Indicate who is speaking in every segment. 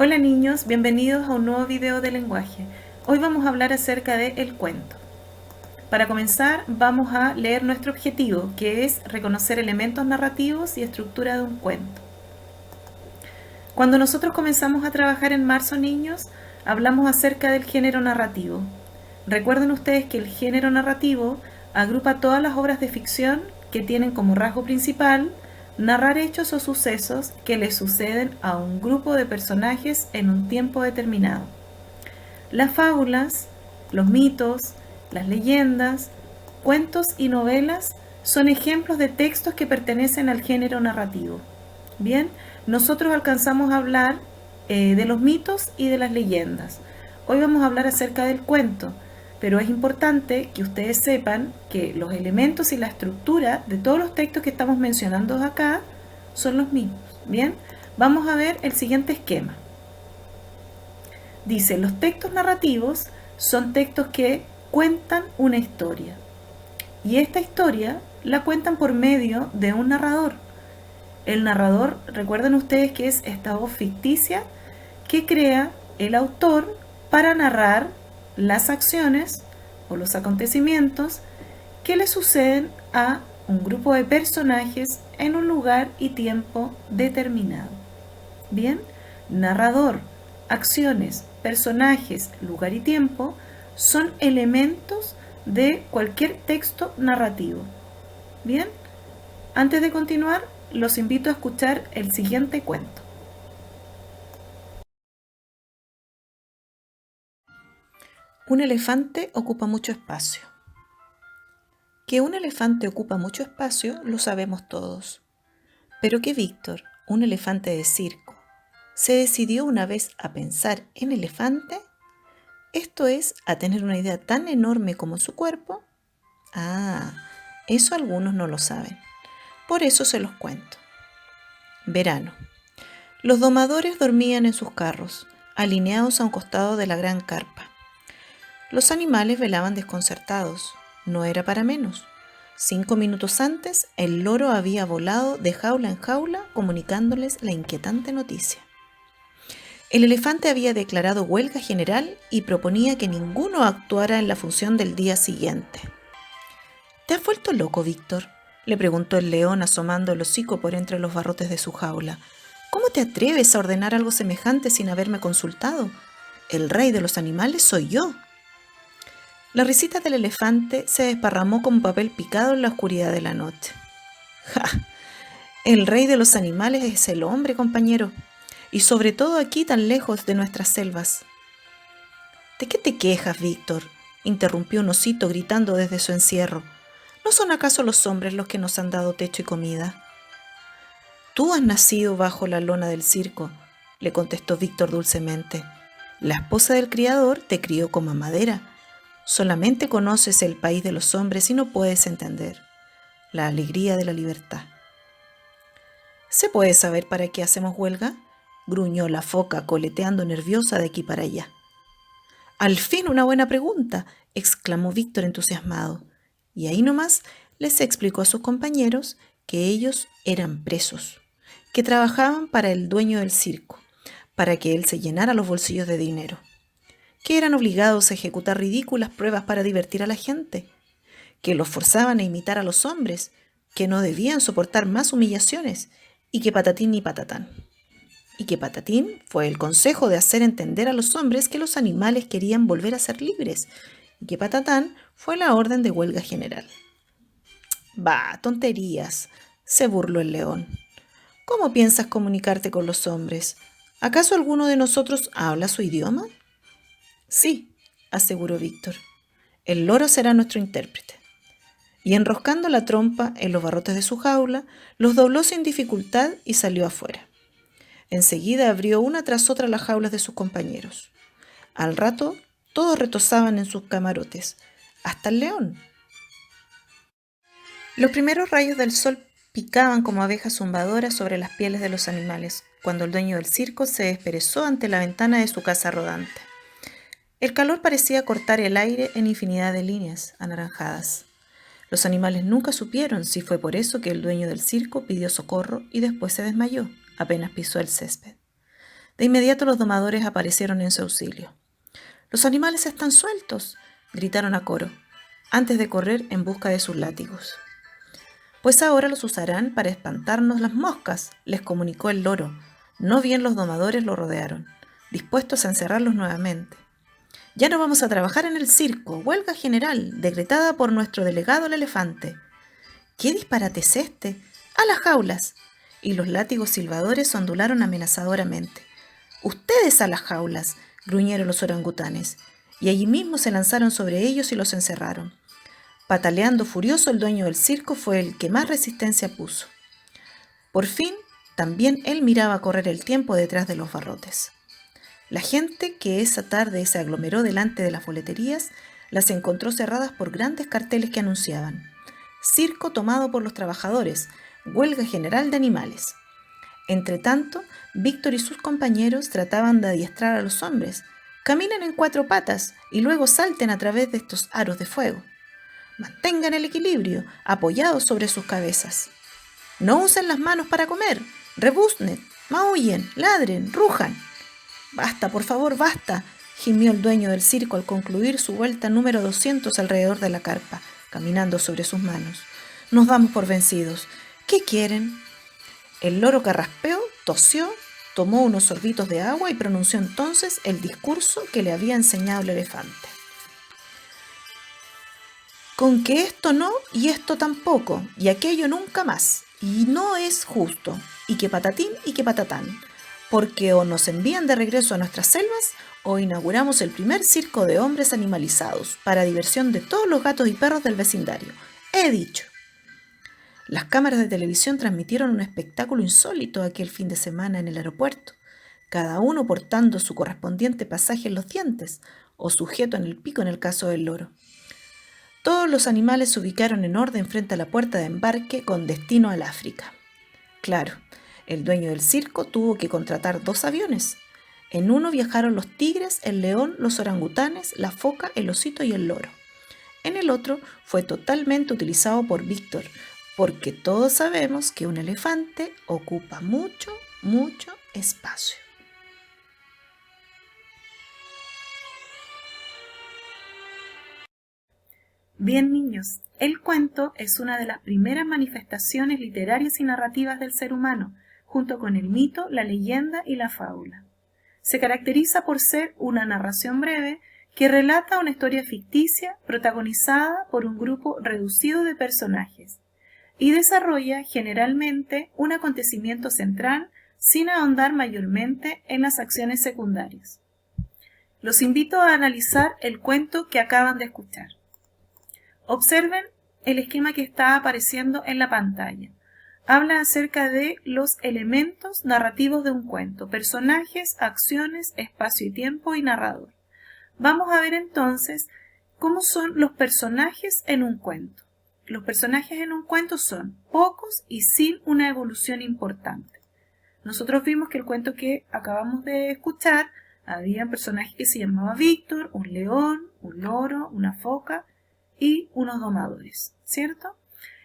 Speaker 1: Hola niños, bienvenidos a un nuevo video de lenguaje. Hoy vamos a hablar acerca de el cuento. Para comenzar, vamos a leer nuestro objetivo, que es reconocer elementos narrativos y estructura de un cuento. Cuando nosotros comenzamos a trabajar en marzo, niños, hablamos acerca del género narrativo. Recuerden ustedes que el género narrativo agrupa todas las obras de ficción que tienen como rasgo principal narrar hechos o sucesos que le suceden a un grupo de personajes en un tiempo determinado. Las fábulas, los mitos, las leyendas, cuentos y novelas son ejemplos de textos que pertenecen al género narrativo. Bien, nosotros alcanzamos a hablar de los mitos y de las leyendas. Hoy vamos a hablar acerca del cuento, pero es importante que ustedes sepan que los elementos y la estructura de todos los textos que estamos mencionando acá son los mismos. Bien, vamos a ver el siguiente esquema. Dice, los textos narrativos son textos que cuentan una historia. Y esta historia la cuentan por medio de un narrador. El narrador, recuerden ustedes que es esta voz ficticia que crea el autor para narrar las acciones o los acontecimientos que le suceden a un grupo de personajes en un lugar y tiempo determinado. Bien, narrador, acciones, personajes, lugar y tiempo son elementos de cualquier texto narrativo. Bien, antes de continuar, los invito a escuchar el siguiente cuento. Un elefante ocupa mucho espacio. Que un elefante ocupa mucho espacio lo sabemos todos. Pero que Víctor, un elefante de circo, se decidió una vez a pensar en elefante, esto es, a tener una idea tan enorme como su cuerpo. Eso algunos no lo saben. Por eso se los cuento. Verano. Los domadores dormían en sus carros, alineados a un costado de la gran carpa. Los animales velaban desconcertados. No era para menos. 5 minutos antes, el loro había volado de jaula en jaula, comunicándoles la inquietante noticia. El elefante había declarado huelga general y proponía que ninguno actuara en la función del día siguiente. ¿Te has vuelto loco, Víctor?, le preguntó el león asomando el hocico por entre los barrotes de su jaula. ¿Cómo te atreves a ordenar algo semejante sin haberme consultado? El rey de los animales soy yo. La risita del elefante se desparramó como papel picado en la oscuridad de la noche. ¡Ja! El rey de los animales es el hombre, compañero, y sobre todo aquí tan lejos de nuestras selvas. ¿De qué te quejas, Víctor?, interrumpió un osito gritando desde su encierro. ¿No son acaso los hombres los que nos han dado techo y comida? Tú has nacido bajo la lona del circo, le contestó Víctor dulcemente. La esposa del criador te crió como madera. Solamente conoces el país de los hombres y no puedes entender la alegría de la libertad. ¿Se puede saber para qué hacemos huelga?, gruñó la foca coleteando nerviosa de aquí para allá. Al fin una buena pregunta, exclamó Víctor entusiasmado. Y ahí nomás les explicó a sus compañeros que ellos eran presos, que trabajaban para el dueño del circo, para que él se llenara los bolsillos de dinero, que eran obligados a ejecutar ridículas pruebas para divertir a la gente, que los forzaban a imitar a los hombres, que no debían soportar más humillaciones, y que patatín y patatán. Y que patatín fue el consejo de hacer entender a los hombres que los animales querían volver a ser libres, y que patatán fue la orden de huelga general. Bah, tonterías, se burló el león. ¿Cómo piensas comunicarte con los hombres? ¿Acaso alguno de nosotros habla su idioma? Sí, aseguró Víctor. El loro será nuestro intérprete. Y enroscando la trompa en los barrotes de su jaula, los dobló sin dificultad y salió afuera. Enseguida abrió una tras otra las jaulas de sus compañeros. Al rato, todos retozaban en sus camarotes, hasta el león. Los primeros rayos del sol picaban como abejas zumbadoras sobre las pieles de los animales, cuando el dueño del circo se desperezó ante la ventana de su casa rodante. El calor parecía cortar el aire en infinidad de líneas anaranjadas. Los animales nunca supieron si fue por eso que el dueño del circo pidió socorro y después se desmayó, apenas pisó el césped. De inmediato los domadores aparecieron en su auxilio. «¡Los animales están sueltos!», gritaron a coro, antes de correr en busca de sus látigos. «Pues ahora los usarán para espantarnos las moscas», les comunicó el loro. No bien los domadores lo rodearon, dispuestos a encerrarlos nuevamente. «Ya no vamos a trabajar en el circo, huelga general, decretada por nuestro delegado el elefante». «¿Qué disparate es este? ¡A las jaulas!», y los látigos silbadores ondularon amenazadoramente. «¡Ustedes a las jaulas!», gruñeron los orangutanes, y allí mismo se lanzaron sobre ellos y los encerraron. Pataleando furioso, el dueño del circo fue el que más resistencia puso. Por fin, también él miraba correr el tiempo detrás de los barrotes. La gente que esa tarde se aglomeró delante de las boleterías las encontró cerradas por grandes carteles que anunciaban: «Circo tomado por los trabajadores, huelga general de animales». Entretanto, Víctor y sus compañeros trataban de adiestrar a los hombres. «Caminen en 4 patas y luego salten a través de estos aros de fuego. Mantengan el equilibrio, apoyados sobre sus cabezas. No usen las manos para comer, rebuznen, maullen, ladren, rujan». «Basta, por favor, basta», gimió el dueño del circo al concluir su vuelta número 200 alrededor de la carpa, caminando sobre sus manos. «Nos damos por vencidos. ¿Qué quieren?». El loro carraspeó, tosió, tomó unos sorbitos de agua y pronunció entonces el discurso que le había enseñado el elefante. «Con que esto no y esto tampoco y aquello nunca más, y no es justo, y que patatín y que patatán, porque o nos envían de regreso a nuestras selvas o inauguramos el primer circo de hombres animalizados para diversión de todos los gatos y perros del vecindario. He dicho». Las cámaras de televisión transmitieron un espectáculo insólito aquel fin de semana en el aeropuerto, cada uno portando su correspondiente pasaje en los dientes o sujeto en el pico en el caso del loro. Todos los animales se ubicaron en orden frente a la puerta de embarque con destino al África. Claro, el dueño del circo tuvo que contratar 2 aviones. En uno viajaron los tigres, el león, los orangutanes, la foca, el osito y el loro. En el otro fue totalmente utilizado por Víctor, porque todos sabemos que un elefante ocupa mucho, mucho espacio. Bien, niños, el cuento es una de las primeras manifestaciones literarias y narrativas del ser humano, junto con el mito, la leyenda y la fábula. Se caracteriza por ser una narración breve que relata una historia ficticia protagonizada por un grupo reducido de personajes y desarrolla generalmente un acontecimiento central sin ahondar mayormente en las acciones secundarias. Los invito a analizar el cuento que acaban de escuchar. Observen el esquema que está apareciendo en la pantalla. Habla acerca de los elementos narrativos de un cuento: personajes, acciones, espacio y tiempo y narrador. Vamos a ver entonces cómo son los personajes en un cuento. Los personajes en un cuento son pocos y sin una evolución importante. Nosotros vimos que el cuento que acabamos de escuchar había un personaje que se llamaba Víctor, un león, un loro, una foca y unos domadores, ¿cierto?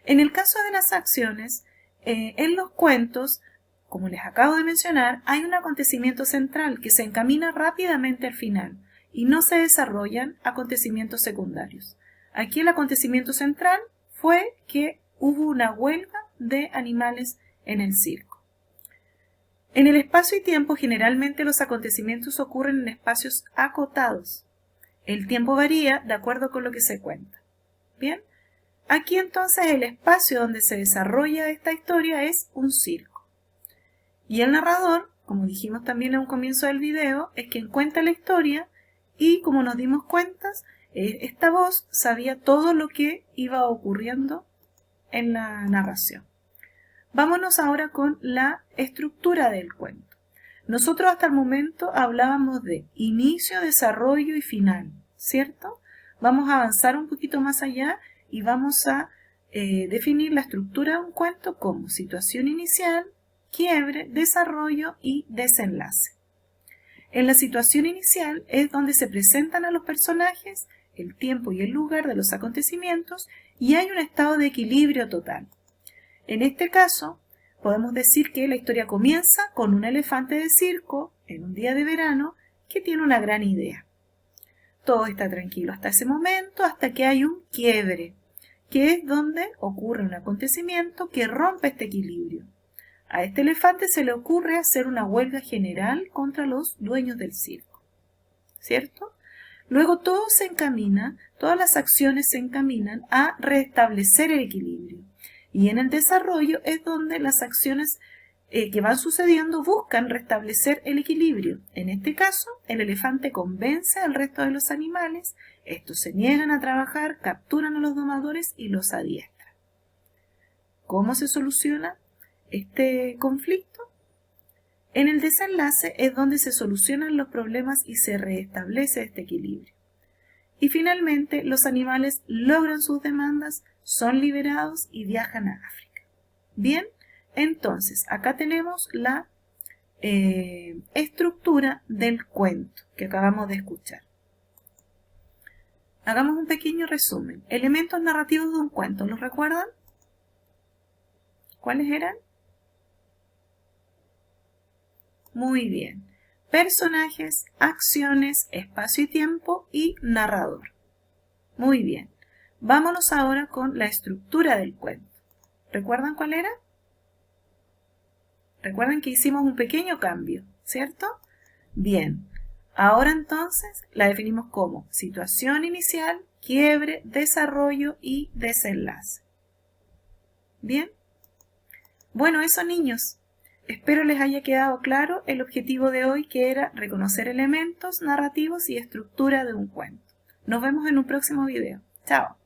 Speaker 1: En el caso de las acciones, en los cuentos, como les acabo de mencionar, hay un acontecimiento central que se encamina rápidamente al final y no se desarrollan acontecimientos secundarios. Aquí el acontecimiento central fue que hubo una huelga de animales en el circo. En el espacio y tiempo, generalmente los acontecimientos ocurren en espacios acotados. El tiempo varía de acuerdo con lo que se cuenta. Bien, aquí entonces el espacio donde se desarrolla esta historia es un circo. Y el narrador, como dijimos también en un comienzo del video, es quien cuenta la historia y, como nos dimos cuenta, esta voz sabía todo lo que iba ocurriendo en la narración. Vámonos ahora con la estructura del cuento. Nosotros hasta el momento hablábamos de inicio, desarrollo y final, ¿cierto? Vamos a avanzar un poquito más allá y vamos a definir la estructura de un cuento como situación inicial, quiebre, desarrollo y desenlace. En la situación inicial es donde se presentan a los personajes, el tiempo y el lugar de los acontecimientos y hay un estado de equilibrio total. En este caso, podemos decir que la historia comienza con un elefante de circo en un día de verano, que tiene una gran idea. Todo está tranquilo hasta ese momento, hasta que hay un quiebre, que es donde ocurre un acontecimiento que rompe este equilibrio. A este elefante se le ocurre hacer una huelga general contra los dueños del circo, ¿cierto? Luego todo se encamina, todas las acciones se encaminan a restablecer el equilibrio. Y en el desarrollo es donde las acciones que van sucediendo buscan restablecer el equilibrio. En este caso, el elefante convence al resto de los animales, estos se niegan a trabajar, capturan a los domadores y los adiestran. ¿Cómo se soluciona este conflicto? En el desenlace es donde se solucionan los problemas y se restablece este equilibrio. Y finalmente los animales logran sus demandas, son liberados y viajan a África. Bien, entonces acá tenemos la estructura del cuento que acabamos de escuchar. Hagamos un pequeño resumen. Elementos narrativos de un cuento, ¿los recuerdan? ¿Cuáles eran? Muy bien. Personajes, acciones, espacio y tiempo y narrador. Muy bien. Vámonos ahora con la estructura del cuento. ¿Recuerdan cuál era? Recuerden que hicimos un pequeño cambio, ¿cierto? Bien. Ahora entonces la definimos como situación inicial, quiebre, desarrollo y desenlace. ¿Bien? Bueno, eso, niños. Espero les haya quedado claro el objetivo de hoy, que era reconocer elementos narrativos y estructura de un cuento. Nos vemos en un próximo video. Chao.